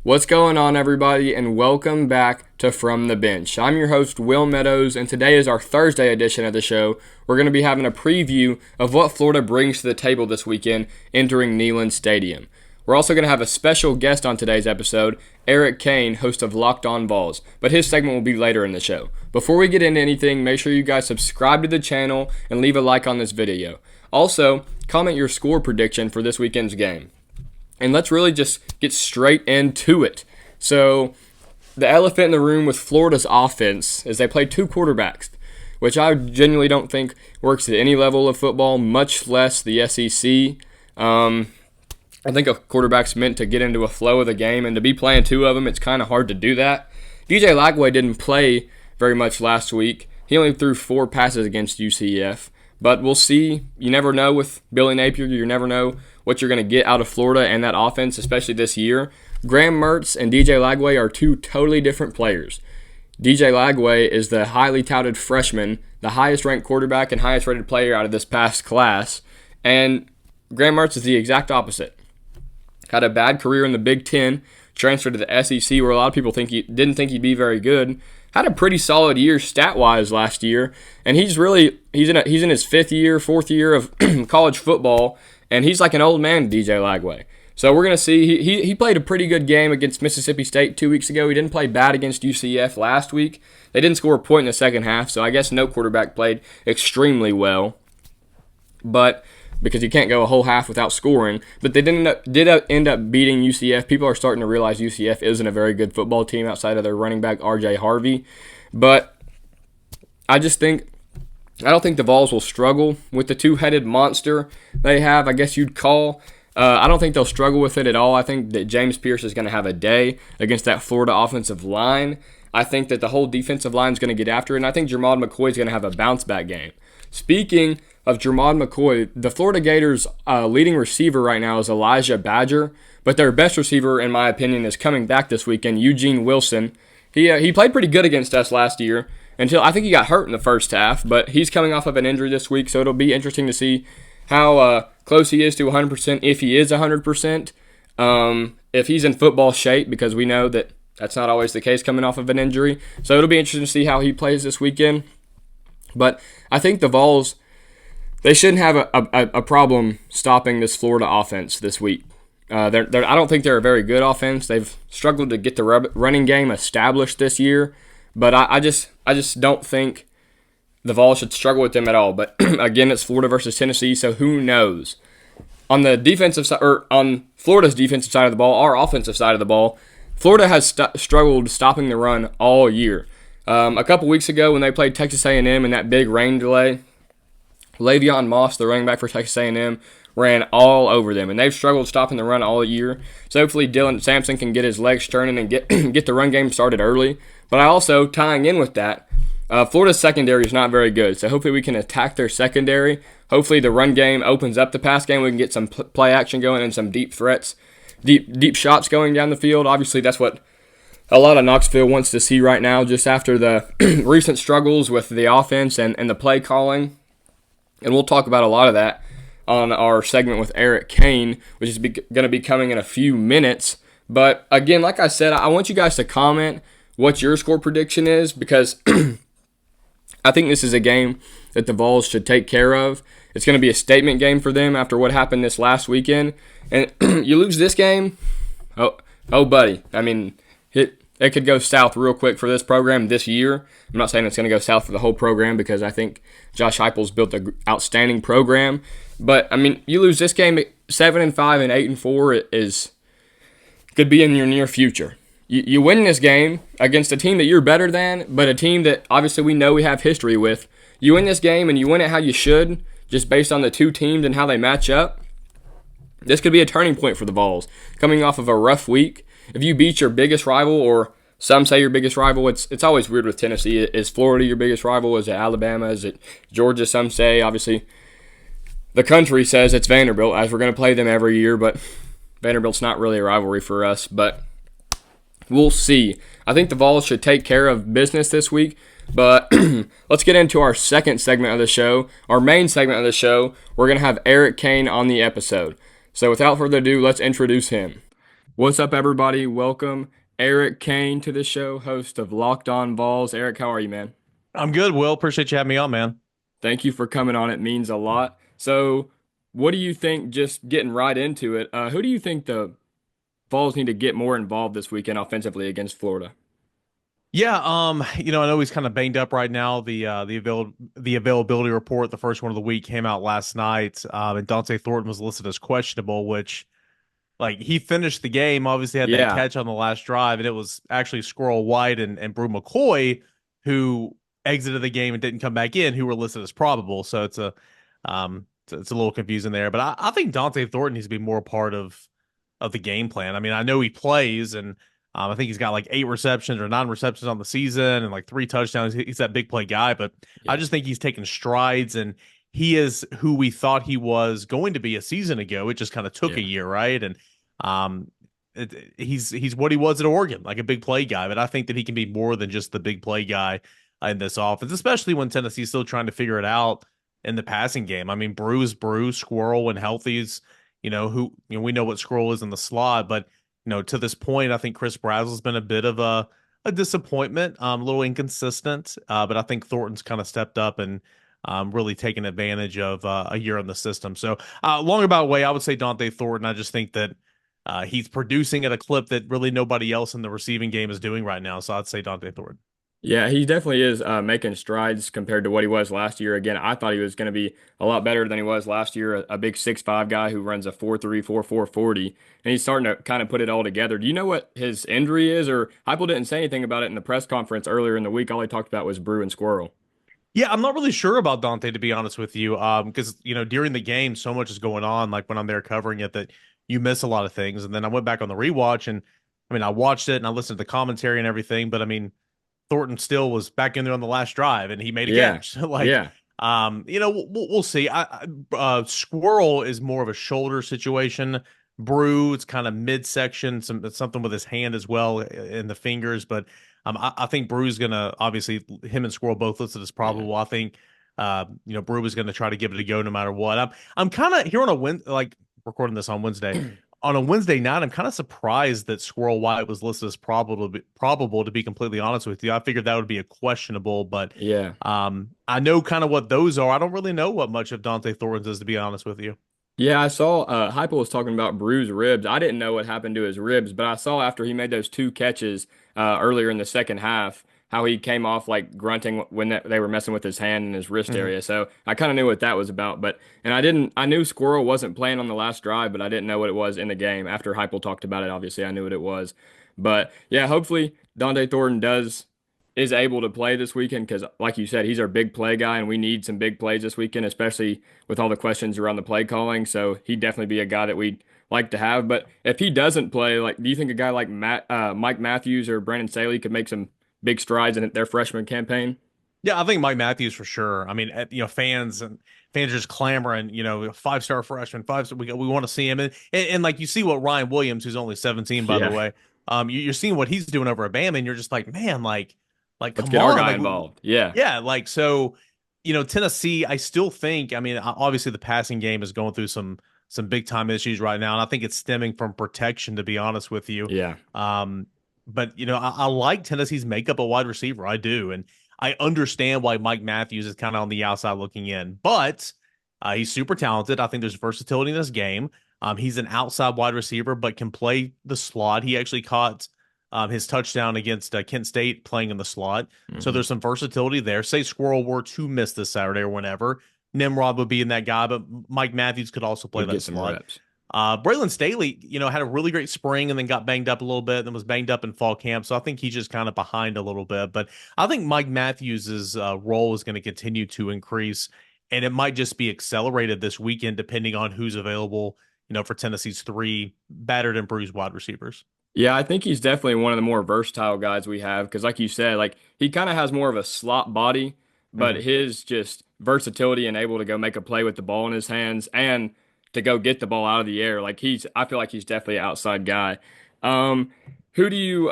What's going on, everybody, and welcome back to From the Bench. I'm your host, Will Meadows, and today is our Thursday edition of the show. We're going to be having a preview of what Florida brings to the table this weekend entering Neyland Stadium. We're also going to have a special guest on today's episode, Cain, host of Locked On Vols, but his segment will be later in the show. Before we get into anything, make sure you guys subscribe to the channel and leave a like on this video. Also, comment your score prediction for this weekend's game. And let's really just get straight into it. So, the elephant in the room with Florida's offense is they play two quarterbacks, which I genuinely don't think works at any level of football, much less the SEC. I think a quarterback's meant to get into a flow of the game, and to be playing two of them, it's kind of hard to do that. DJ Lagway didn't play very much last week. He only threw 4 passes against UCF. But we'll see. You never know with Billy Napier. You never know what you're going to get out of Florida and that offense, especially this year. Graham Mertz and DJ Lagway are two totally different players. DJ Lagway is the highly touted freshman, the highest-ranked quarterback and highest-rated player out of this past class. And Graham Mertz is the exact opposite. Had a bad career in the Big Ten, transferred to the SEC where a lot of people didn't think he'd be very good. Had a pretty solid year stat-wise last year, and he's in his fourth year of college football, and he's like an old man, DJ Lagway. So we're gonna see. He played a pretty good game against Mississippi State 2 weeks ago. He didn't play bad against UCF last week. They didn't score a point in the second half, so I guess no quarterback played extremely well. But because you can't go a whole half without scoring. But they did end up beating UCF. People are starting to realize UCF isn't a very good football team outside of their running back, R.J. Harvey. But I don't think the Vols will struggle with the two-headed monster they have, I guess you'd call. I don't think they'll struggle with it at all. I think that James Pierce is going to have a day against that Florida offensive line. I think that the whole defensive line is going to get after it, and I think Jermod McCoy is going to have a bounce-back game. Speaking of Jermod McCoy, the Florida Gators' leading receiver right now is Elijah Badger, but their best receiver, in my opinion, is coming back this weekend, Eugene Wilson. He played pretty good against us last year until I think he got hurt in the first half, but he's coming off of an injury this week, so it'll be interesting to see how close he is to 100%, if he is 100%, if he's in football shape, because we know that that's not always the case coming off of an injury. So it'll be interesting to see how he plays this weekend. But I think the Vols, they shouldn't have a problem stopping this Florida offense this week. I don't think they're a very good offense. They've struggled to get the running game established this year, but I just don't think the Vols should struggle with them at all. But again, it's Florida versus Tennessee, so who knows? On the defensive side, or on Florida's defensive side of the ball, our offensive side of the ball, Florida has struggled stopping the run all year. A couple weeks ago when they played Texas A&M in that big rain delay, Le'Veon Moss, the running back for Texas A&M, ran all over them, and they've struggled stopping the run all year. So hopefully Dylan Sampson can get his legs turning and get the run game started early. But I also, tying in with that, Florida's secondary is not very good, so hopefully we can attack their secondary. Hopefully the run game opens up the pass game. We can get some play action going and some deep threats, deep shots going down the field. Obviously that's what a lot of Knoxville wants to see right now, just after the recent struggles with the offense and the play calling. And we'll talk about a lot of that on our segment with Cain, which is going to be coming in a few minutes. But again, like I said, I want you guys to comment what your score prediction is, because I think this is a game that the Vols should take care of. It's going to be a statement game for them after what happened this last weekend. And you lose this game, oh buddy. I mean, it could go south real quick for this program this year. I'm not saying it's going to go south for the whole program, because I think Josh Heupel's built an outstanding program. But, I mean, you lose this game at 7-5 and 8-4 could be in your near future. You win this game against a team that you're better than, but a team that obviously we know we have history with. You win this game and you win it how you should, just based on the two teams and how they match up. This could be a turning point for the Vols. Coming off of a rough week, if you beat your biggest rival, or some say your biggest rival, it's always weird with Tennessee. Is Florida your biggest rival? Is it Alabama? Is it Georgia? Some say. Obviously, the country says it's Vanderbilt, as we're going to play them every year, but Vanderbilt's not really a rivalry for us. But we'll see. I think the Vols should take care of business this week. But let's get into our second segment of the show, our main segment of the show. We're going to have Cain on the episode. So without further ado, let's introduce him. What's up, everybody? Welcome Eric Cain to the show, host of Locked On Vols. Eric, how are you, man? I'm good, Will. Appreciate you having me on, man. Thank you for coming on. It means a lot. So, what do you think, just getting right into it, who do you think the Vols need to get more involved this weekend offensively against Florida? Yeah, I know he's kind of banged up right now. The availability report, the first one of the week, came out last night. And Dante Thornton was listed as questionable, which like he finished the game, obviously had that Yeah, catch on the last drive, and it was actually Squirrel White and Brew McCoy who exited the game and didn't come back in, who were listed as probable. So it's a little confusing there. But I think Dante Thornton needs to be more part of the game plan. I mean, I know he plays, and I think he's got like 8 receptions or 9 receptions on the season and like 3 touchdowns. He's that big play guy, but I yeah, just think he's taking strides, and he is who we thought he was going to be a season ago. It just kind of took a yeah. year, right? And um, he's what he was at Oregon, like a big play guy. But I think that he can be more than just the big play guy in this offense, especially when Tennessee's still trying to figure it out in the passing game. I mean, Brew, Squirrel, when healthy is, we know what Squirrel is in the slot, but to this point, I think Chris Brazzell's been a bit of a disappointment, a little inconsistent. But I think Thornton's kind of stepped up and really taken advantage of a year in the system. So, long about way, I would say Dante Thornton. I just think that he's producing at a clip that really nobody else in the receiving game is doing right now. So I'd say Dante Thornton. Yeah, he definitely is making strides compared to what he was last year. Again, I thought he was going to be a lot better than he was last year. A big 6'5" guy who runs a 4.3, 4.4 40, and he's starting to kind of put it all together. Do you know what his injury is? Or Heupel didn't say anything about it in the press conference earlier in the week. All he talked about was Brew and Squirrel. Yeah, I'm not really sure about Dante, to be honest with you. Because during the game, so much is going on. Like when I'm there covering it, that you miss a lot of things. And then I went back on the rewatch, and I mean, I watched it and I listened to the commentary and everything. But I mean, Thornton still was back in there on the last drive, and he made a Yeah, catch. So like, yeah, we'll see. Squirrel is more of a shoulder situation. Brew, it's kind of midsection, something with his hand as well in the fingers. But I think Brew's gonna obviously him and Squirrel both listed as yeah. probable. I think Brew is gonna try to give it a go no matter what. I'm kind of here on a win like recording this on Wednesday. On a Wednesday night, I'm kind of surprised that Squirrel White was listed as probable to be completely honest with you. I figured that would be a questionable, but Yeah. I know kind of what those are. I don't really know what much of Dante Thornton's is, to be honest with you. Yeah, I saw Heupel was talking about bruised ribs. I didn't know what happened to his ribs, but I saw after he made those two catches earlier in the second half how he came off like grunting when they were messing with his hand and his wrist Mhm. area. So I kind of knew what that was about. I knew Squirrel wasn't playing on the last drive, but I didn't know what it was in the game. After Heupel talked about it, obviously I knew what it was. But yeah, hopefully Dante Thornton is able to play this weekend because, like you said, he's our big play guy, and we need some big plays this weekend, especially with all the questions around the play calling. So he'd definitely be a guy that we'd like to have. But if he doesn't play, like, do you think a guy like Mike Matthews or Brandon Staley could make some big strides in their freshman campaign? Yeah, I think Mike Matthews for sure. I mean, fans are just clamoring. 5-star freshman, five. We want to see him, and like you see what Ryan Williams, who's only 17, by the Yeah, way, you're seeing what he's doing over at Bama, and you're just like, man, like let's come get our on, guy involved. Yeah, yeah, like so, Tennessee. I still think. I mean, obviously the passing game is going through some big time issues right now, and I think it's stemming from protection. To be honest with you, yeah. um, but I like Tennessee's makeup a wide receiver. I do, and I understand why Mike Matthews is kind of on the outside looking in, but he's super talented. I think there's versatility in this game. He's an outside wide receiver, but can play the slot. He actually caught his touchdown against Kent State playing in the slot. So Hmm. there's some versatility there. Say Squirrel were to miss this Saturday or whenever, Nimrod would be in that guy, but Mike Matthews could also play Would that get some slot. reps. Braylon Staley, had a really great spring and then got banged up a little bit, and then was banged up in fall camp. So I think he's just kind of behind a little bit. But I think Mike Matthews' role is going to continue to increase, and it might just be accelerated this weekend depending on who's available. For Tennessee's three battered and bruised wide receivers. Yeah, I think he's definitely one of the more versatile guys we have because, like you said, like he kind of has more of a slot body, but Mhm. his just versatility and able to go make a play with the ball in his hands and to go get the ball out of the air, I feel like he's definitely an outside guy. Um, who do you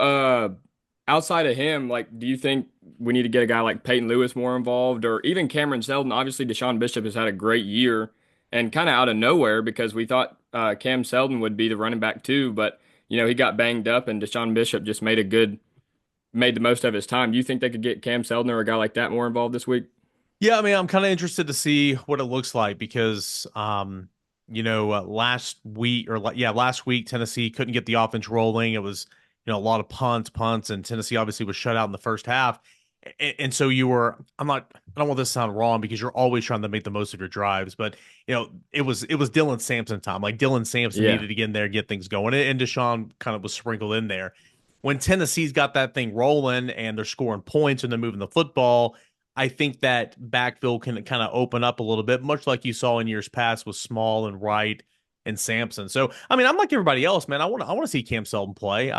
outside of him, like, do you think we need to get a guy like Peyton Lewis more involved, or even Cameron Seldon? Obviously, Deshaun Bishop has had a great year, and kind of out of nowhere because we thought Cam Seldon would be the running back too, but he got banged up, and Deshaun Bishop just made the most of his time. Do you think they could get Cam Seldon or a guy like that more involved this week? Yeah, I mean, I'm kind of interested to see what it looks like because, last week Tennessee couldn't get the offense rolling. It was, a lot of punts, and Tennessee obviously was shut out in the first half. And so I don't want this to sound wrong because you're always trying to make the most of your drives, but it was Dylan Sampson time. Like Dylan Sampson Yeah. needed to get in there and get things going, and Deshaun kind of was sprinkled in there. When Tennessee's got that thing rolling and they're scoring points and they're moving the football, I think that backfield can kind of open up a little bit, much like you saw in years past with Small and Wright and Sampson. So, I mean, I'm like everybody else, man. I want to see Cam Seldon play.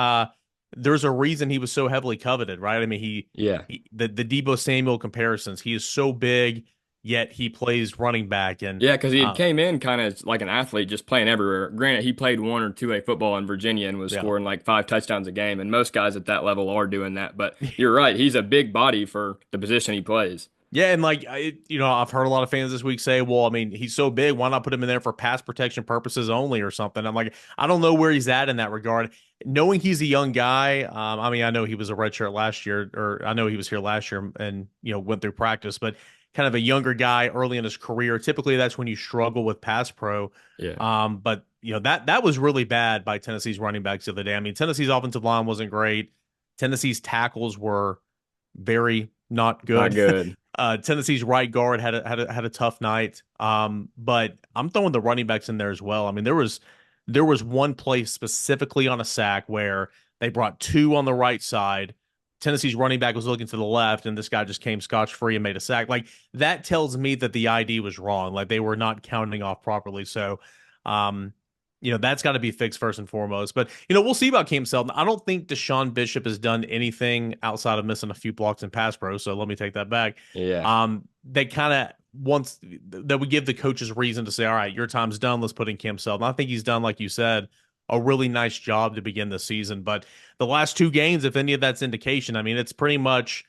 There's a reason he was so heavily coveted, right? I mean, Yeah. the Debo Samuel comparisons. He is so big, yet he plays running back, and Yeah, because he had came in kind of like an athlete, just playing everywhere. Granted, he played 1 or 2A football in Virginia and was yeah. scoring like 5 touchdowns a game, and most guys at that level are doing that. But you're right, he's a big body for the position he plays. Yeah, and I've heard a lot of fans this week say, "Well, I mean, he's so big, why not put him in there for pass protection purposes only or something?" I'm like, I don't know where he's at in that regard. Knowing he's a young guy, I mean, I know he was a redshirt last year, or I know he was here last year and went through practice, but kind of a younger guy early in his career. Typically, that's when you struggle with pass pro. Yeah. But that was really bad by Tennessee's running backs the other day. I mean, Tennessee's offensive line wasn't great. Tennessee's tackles were very not Not good. good. Tennessee's right guard had a tough night. But I'm throwing the running backs in there as well. I mean, there was one play specifically on a sack where they brought two on the right side. Tennessee's running back was looking to the left, and this guy just came scotch free and made a sack. Like that tells me that the ID was wrong. Like they were not counting off properly. So, um, that's got to be fixed first and foremost. But we'll see about Cam Seldon. I don't think Deshaun Bishop has done anything outside of missing a few blocks in pass pro. So let me take that back. Yeah. They kind of once that we give the coaches reason to say, all right, your time's done. Let's put in Cam Seldon. I think he's done, like you said, a really nice job to begin the season. But the last two games, if any of that's indication, I mean, it's pretty much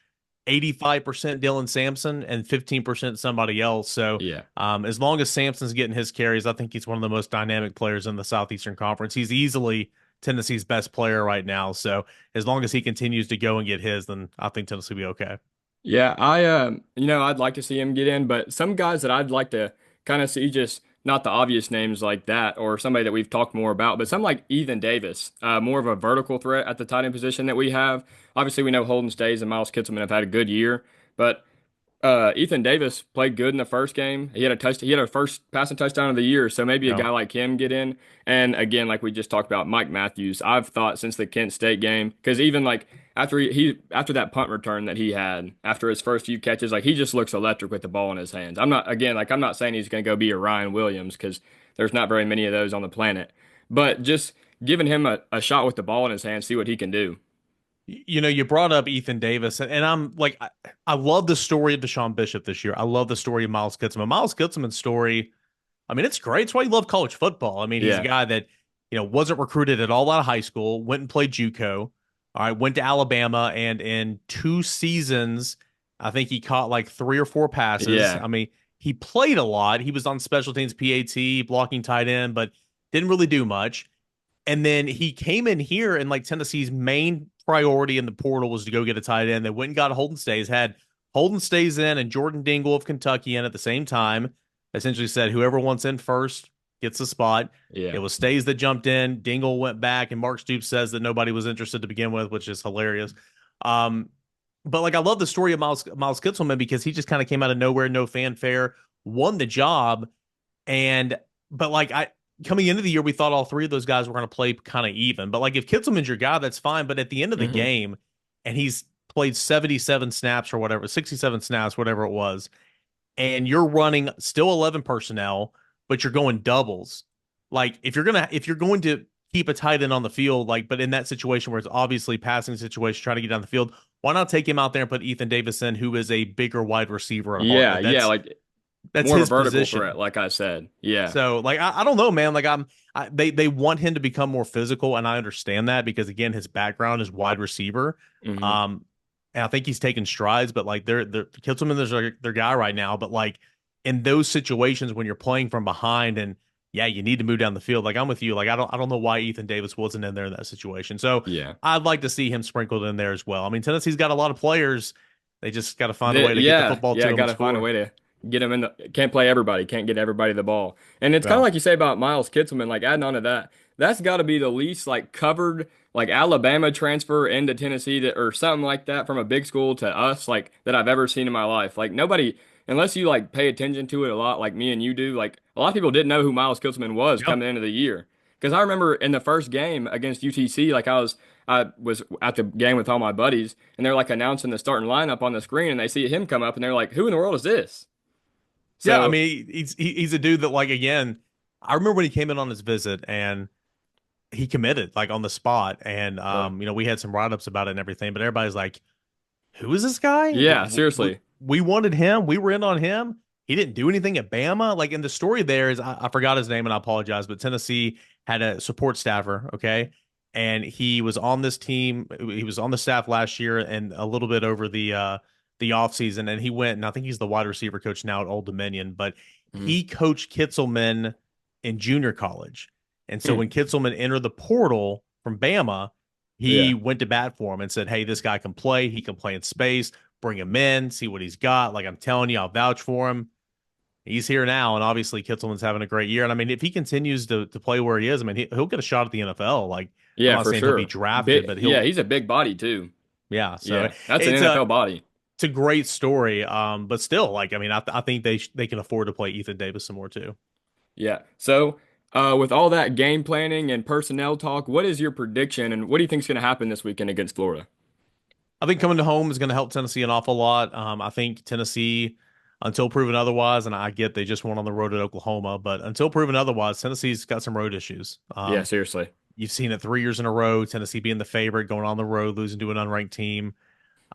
85% Dylan Sampson and 15% somebody else. So Yeah. as long as Sampson's getting his carries, I think he's one of the most dynamic players in the Southeastern Conference. He's easily Tennessee's best player right now. So as long as he continues to go and get his, then I think Tennessee will be okay. Yeah, I'd like to see him get in, but some guys that I'd like to kind of see, just not the obvious names like that, or somebody that we've talked more about, but some like Ethan Davis, more of a vertical threat at the tight end position that we have. Obviously, we know Holden Stays and Miles Kitselman have had a good year, but Ethan Davis played good in the first game. He had a first passing touchdown of the year, so maybe a Yeah. guy like him get in. And again, like we just talked about, Mike Matthews. I've thought since the Kent State game, because even like after that punt return that he had after his first few catches, like he just looks electric with the ball in his hands. I'm not saying he's going to go be a Ryan Williams because there's not very many of those on the planet, but just giving him a shot with the ball in his hands, see what he can do. You brought up Ethan Davis, and I'm like, I love the story of Deshaun Bishop this year. I love the story of Miles Kitselman. Miles Kitselman's story, I mean, it's great. It's why you love college football. I mean, he's a Yeah, guy that, wasn't recruited at all out of high school, went and played JUCO. All right, went to Alabama, and in 2 seasons, I think he caught like three or four passes. yeah, I mean, he played a lot. He was on special teams, PAT, blocking tight end, but didn't really do much. And then he came in here, and like Tennessee's main priority in the portal was to go get a tight end. They went and got Holden Stays, had Holden Stays in and Jordan Dingle of Kentucky in at the same time. Essentially said whoever wants in first gets the spot. It yeah, was Stays that jumped in. Dingle went back, and Mark Stoops says that nobody was interested to begin with, which is hilarious. Um, but like I love the story of Miles Kitselman because he just kind of came out of nowhere, no fanfare, won the job, and but like I coming into the year, we thought all three of those guys were going to play kind of even. But like if Kitselman's your guy, that's fine. But at the end of the hmm game, and he's played 77 snaps or whatever, 67 snaps, whatever it was, and you're running still 11 personnel, but you're going doubles. Like if you're going to keep a tight end on the field, like but in that situation where it's obviously passing situation, trying to get down the field, why not take him out there and put Ethan Davis in, who is a bigger wide receiver at heart? yeah, Like yeah. that's Like that's more of a his vertical threat, position. like I said. Yeah. So like I don't know, man. Like they want him to become more physical, and I understand that because again, his background is wide receiver. hmm Um, and I think he's taking strides, but like they're Kitselman is their guy right now. But like in those situations when you're playing from behind and yeah, you need to move down the field. Like I'm with you. Like I don't know why Ethan Davis wasn't in there in that situation. So Yeah. I'd like to see him sprinkled in there as well. I mean, Tennessee's got a lot of players. They just got to find a way to get the football to Yeah, them got and to find a score. way to get them in the. Can't play everybody. Can't get everybody the ball. And it's kind of Yeah. like you say about Miles Kitselman. Like adding on to that, that's got to be the least like covered like Alabama transfer into Tennessee that or something like that from a big school to us like that I've ever seen in my life. Like nobody, unless you like pay attention to it a lot, like me and you do. Like a lot of people didn't know who Miles Kitselman was Yeah. coming into the year. Because I remember in the first game against UTC, like I was at the game with all my buddies, and they're like announcing the starting lineup on the screen, and they see him come up, and they're like, "Who in the world is this?" Yeah, I So mean, he's a dude that like again, I remember when he came in on his visit and he committed like on the spot and yeah, we had some write-ups about it and everything, but everybody's like, "Who is this guy? yeah, seriously, We wanted him. We were in on him. He didn't do anything at Bama." Like, and the story there is I forgot his name and I apologize, but Tennessee had a support staffer, okay? And he was on this team. He was on the staff last year and a little bit over the offseason. And he went, and I think he's the wide receiver coach now at Old Dominion, but hmm he coached Kitzelman in junior college. And so hmm. when Kitzelman entered the portal from Bama, he Yeah, went to bat for him and said, "Hey, this guy can play. He can play in space. Bring him in, see what he's got. Like I'm telling you, I'll vouch for him." He's here now, and obviously Kitzelman's having a great year. And I mean, if he continues to play where he is, I mean, he'll get a shot at the NFL. Like I'm yeah, not for saying he'll be sure. drafted, Big, but yeah, he'll, he's a big body too. yeah. So Yeah, that's an it's NFL body. a great story. But still, like I mean, I think they can afford to play Ethan Davis some more too. Yeah. So, with all that game planning and personnel talk, what is your prediction, and what do you think is going to happen this weekend against Florida? I think coming to home is going to help Tennessee an awful lot. I think Tennessee, until proven otherwise, and I get they just won on the road at Oklahoma, but until proven otherwise, Tennessee's got some road issues. Yeah, seriously. You've seen it 3 years in a row. Tennessee being the favorite, going on the road, losing to an unranked team.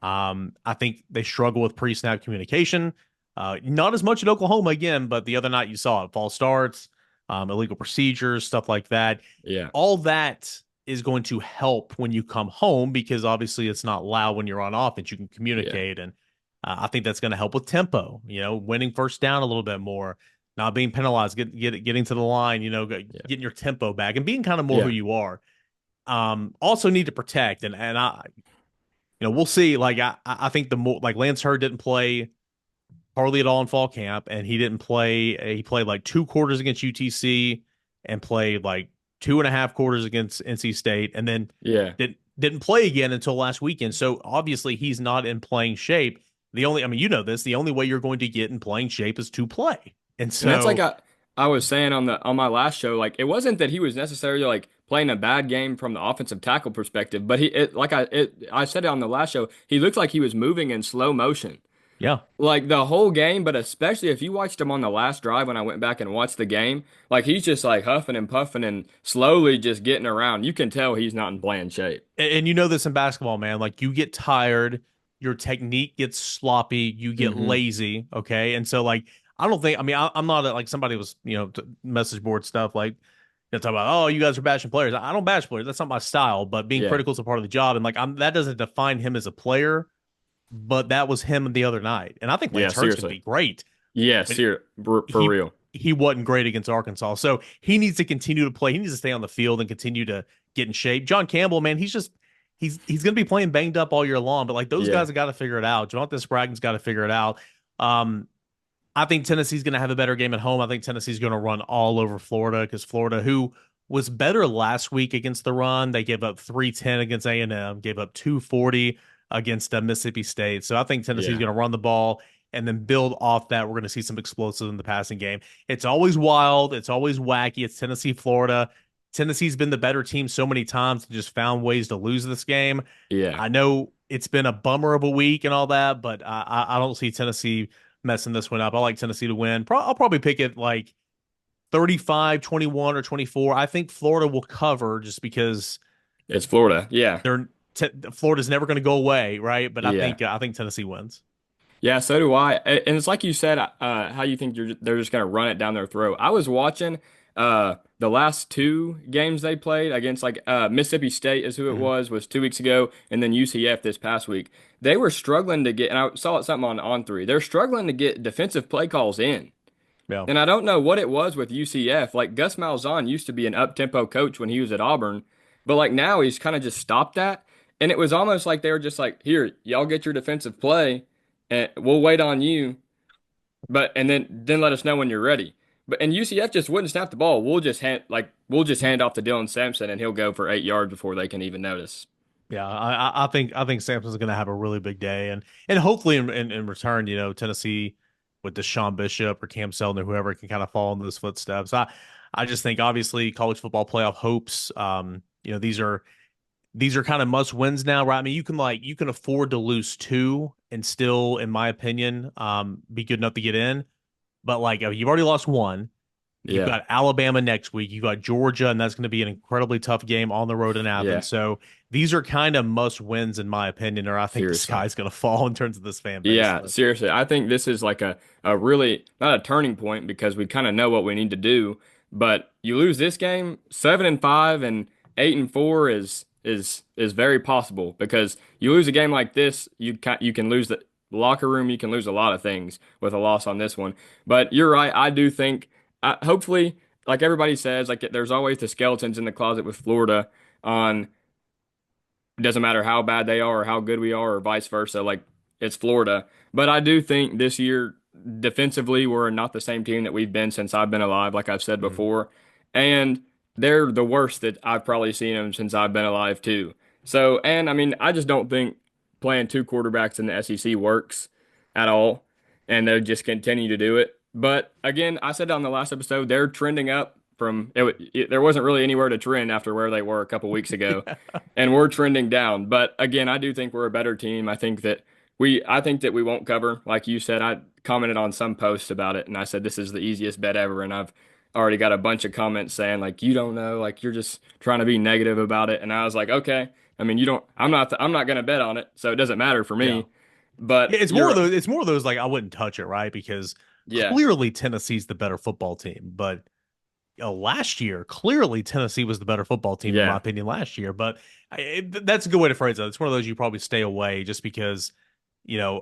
I think they struggle with pre-snap communication. Not as much at Oklahoma again, but the other night you saw it. False starts, illegal procedures, stuff like that. Yeah, All that is going to help when you come home because obviously it's not loud when you're on offense. You can yeah, communicate, and I think that's going to help with tempo. Winning first down a little bit more, not being penalized, getting to the line. yeah, Getting your tempo back and being kind of more who yeah, you are. Also need to protect, and I we'll see. Like I think the more like Lance Hurd didn't play hardly at all in fall camp, and he didn't play. He played like 2 quarters against UTC and played like 2.5 quarters against NC State, and then yeah. didn't play again until last weekend. So obviously he's not in playing shape. I mean, the only way you're going to get in playing shape is to play. And And that's like so, I was saying on my last show, like it wasn't that he was necessarily like playing a bad game from the offensive tackle perspective, but I said it on the last show, he looked like he was moving in slow motion. yeah, Like the whole game, but especially if you watched him on the last drive when I went back and watched the game, like he's just like huffing and puffing and slowly just getting around. You can tell he's not in playing shape. and you know this in basketball, man. Like you get tired, your technique gets sloppy, you get Hmm. lazy. Okay, and so like I don't think. I mean, I'm not like somebody was message board stuff like talk about, oh, you guys are bashing players. I don't bash players. That's not my style. But being Yeah. critical is a part of the job, and like that doesn't define him as a player. But that was him the other night, and I think Yeah, Lance Hurt's going to seriously. be great. Yeah, But for he real. he wasn't great against Arkansas. So he needs to continue to play. He needs to stay on the field and continue to get in shape. John Campbell, man, he's going to be playing banged up all year long. But like those Yeah. guys have got to figure it out. Jonathan Spraggins got to figure it out. Um, I think Tennessee's going to have a better game at home. I think Tennessee's going to run all over Florida because Florida, who was better last week against the run, they gave up 310 against A&M, gave up 240 against Mississippi State. So I think Tennessee's Yeah. going to run the ball and then build off that. We're going to see some explosives in the passing game. It's always wild. It's always wacky. It's Tennessee, Florida. Tennessee's been the better team so many times and just found ways to lose this game. Yeah. I know it's been a bummer of a week and all that, but I don't see Tennessee messing this one up. I like Tennessee to win. I'll probably pick it like 35-21 or 24. I think Florida will cover just because It's Florida. Yeah. Florida's never going to go away, right? But Yeah. I think Tennessee wins. Yeah, so do I. And it's like you said, how you think they're just going to run it down their throat. I was watching the last two games they played against like Mississippi State is who it Mhm. was 2 weeks ago, and then UCF this past week. They were struggling to get, and I saw it something on three. They're struggling to get defensive play calls in. Yeah. And I don't know what it was with UCF. Like Gus Malzahn used to be an up-tempo coach when he was at Auburn, but like now he's kind of just stopped that. And it was almost like they were just like, "Here, y'all get your defensive play, and we'll wait on you, but and then let us know when you're ready." But and UCF just wouldn't snap the ball. We'll just hand off to Dylan Sampson, and he'll go for 8 yards before they can even notice. Yeah, I think Samson's going to have a really big day, and hopefully in return, Tennessee with Deshaun Bishop or Cam Selton or whoever can kind of fall in those footsteps. I just think obviously college football playoff hopes. These are kind of must wins now, right? I mean, you can afford to lose two and still, in my opinion, be good enough to get in. But like you've already lost one. You've Yeah, got Alabama next week. You've got Georgia, and that's going to be an incredibly tough game on the road in yeah, Athens. So these are kind of must wins, in my opinion, or I think the seriously. sky's going to fall in terms of this fan base. Yeah, So, seriously. I think this is like a really not a turning point because we kind of know what we need to do. But you lose this game, 7-5 and 8-4 is very possible because you lose a game like this, you can lose the locker room, you can lose a lot of things with a loss on this one. But you're right. I do think hopefully, like everybody says, like there's always the skeletons in the closet with Florida on it doesn't matter how bad they are or how good we are or vice versa. Like it's Florida. But I do think this year defensively we're not the same team that we've been since I've been alive, like I've said mm, before. And they're the worst that I've probably seen them since I've been alive too. So, and I mean, I just don't think playing two quarterbacks in the SEC works at all. And they'll just continue to do it. But again, I said on the last episode, they're trending up from there wasn't really anywhere to trend after where they were a couple weeks ago yeah, and we're trending down. But again, I do think we're a better team. I think that we won't cover. Like you said, I commented on some posts about it, and I said this is the easiest bet ever. And I've already got a bunch of comments saying like you don't know, like you're just trying to be negative about it. And I was like, okay. I mean, you don't. I'm not gonna bet on it, so it doesn't matter for yeah. me. But It's more of you're, those. It's more of those like I wouldn't touch it, right? Because yeah, clearly Tennessee's the better football team, but last year, clearly Tennessee was the better football team, in my yeah, opinion, last year. But that's a good way to phrase it. It's one of those you probably stay away just because,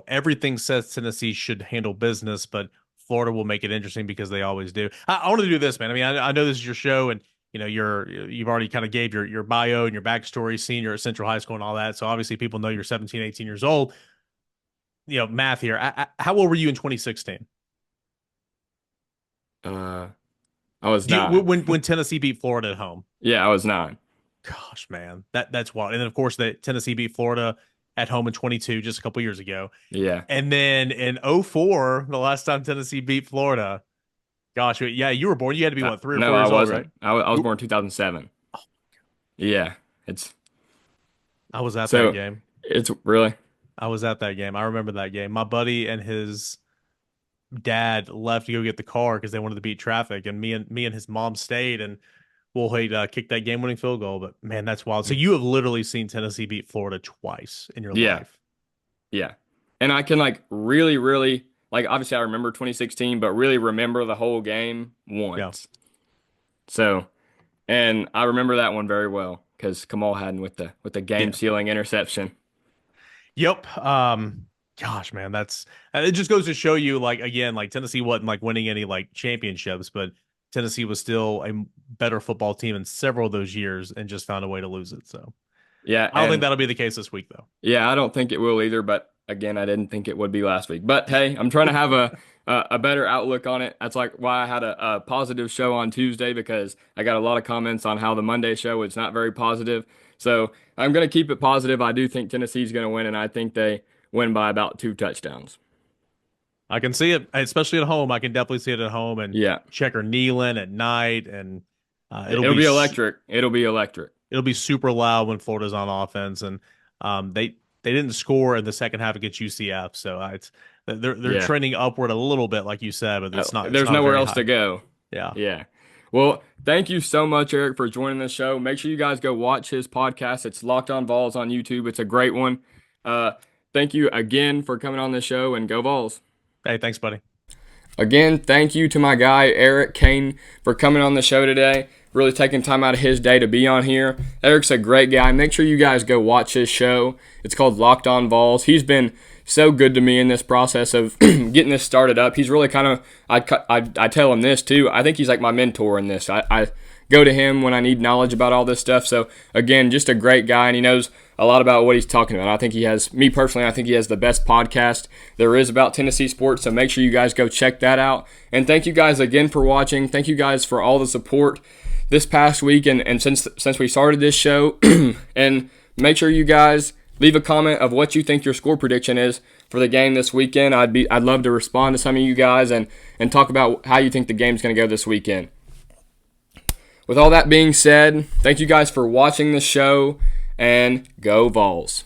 everything says Tennessee should handle business, but Florida will make it interesting because they always do. I want to do this, man. I mean, I know this is your show, and you've already kind of gave your bio and your backstory, senior at Central High School and all that. So obviously people know you're 17, 18 years old. Math here. How old were you in 2016? uh, I was Do you, 9. when Tennessee beat Florida at home? Yeah, I was 9. Gosh, man, that's wild. And then of course that Tennessee beat Florida at home in 22 just a couple years ago. Yeah, And then in '04, the last time Tennessee beat Florida. Gosh, yeah, you were born. You had to be what, 3 or no, 4 I years old, right? wasn't. I was born 2007. Yeah, it's I was at that so game. it's really. I was at that game. I remember that game. My buddy and his dad left to go get the car because they wanted to beat traffic, and me and his mom stayed, and Will Haight kicked that game-winning field goal. But man, that's wild. So you have literally seen Tennessee beat Florida twice in your Yeah, life. yeah. And I can like really, really like obviously I remember 2016, but really remember the whole game Yeah. once. So, and I remember that one very well because Kamal Hadden with the game Yeah. sealing interception. Yep. Gosh, man, that's it just goes to show you, like, again, like Tennessee wasn't like winning any like championships, but Tennessee was still a better football team in several of those years and just found a way to lose it. So Yeah, I don't think and that'll be the case this week, though. yeah, I don't think it will either, but again, I didn't think it would be last week. But hey, I'm trying to have a better outlook on it. That's like why I had a positive show on Tuesday because I got a lot of comments on how the Monday show is not very positive. So I'm going to keep it positive. I do think Tennessee's going to win, and I think they win by about 2 touchdowns. I can see it, especially at home. I can definitely see it at home and Yeah, Checker Nealon at night, and it'll it'll be be electric. It'll be electric. it'll be super loud when Florida's on offense, and they didn't score in the second half against UCF, so it's they're Yeah, trending upward a little bit, like you said, but it's there's not nowhere very else to high. go. Yeah. Yeah. Well, thank you so much, Eric, for joining the show. Make sure you guys go watch his podcast. It's Locked On Vols on YouTube. It's a great one. Uh, thank you again for coming on the show and go Vols. Hey, thanks, buddy. Again, thank you to my guy, Eric Cain, for coming on the show today. really taking time out of his day to be on here. Eric's a great guy. Make sure you guys go watch his show. It's called Locked On Vols. He's been so good to me in this process of getting this started up. He's really kind of, I tell him this too, I think he's like my mentor in this. I go to him when I need knowledge about all this stuff. So again, just a great guy, and he knows a lot about what he's talking about. I think he has, me personally, I think he has the best podcast there is about Tennessee sports. So make sure you guys go check that out. And thank you guys again for watching. Thank you guys for all the support this past week and since we started this show. And make sure you guys leave a comment of what you think your score prediction is for the game this weekend. I'd love to respond to some of you guys and talk about how you think the game's going to go this weekend. With all that being said, thank you guys for watching the show, and go Vols.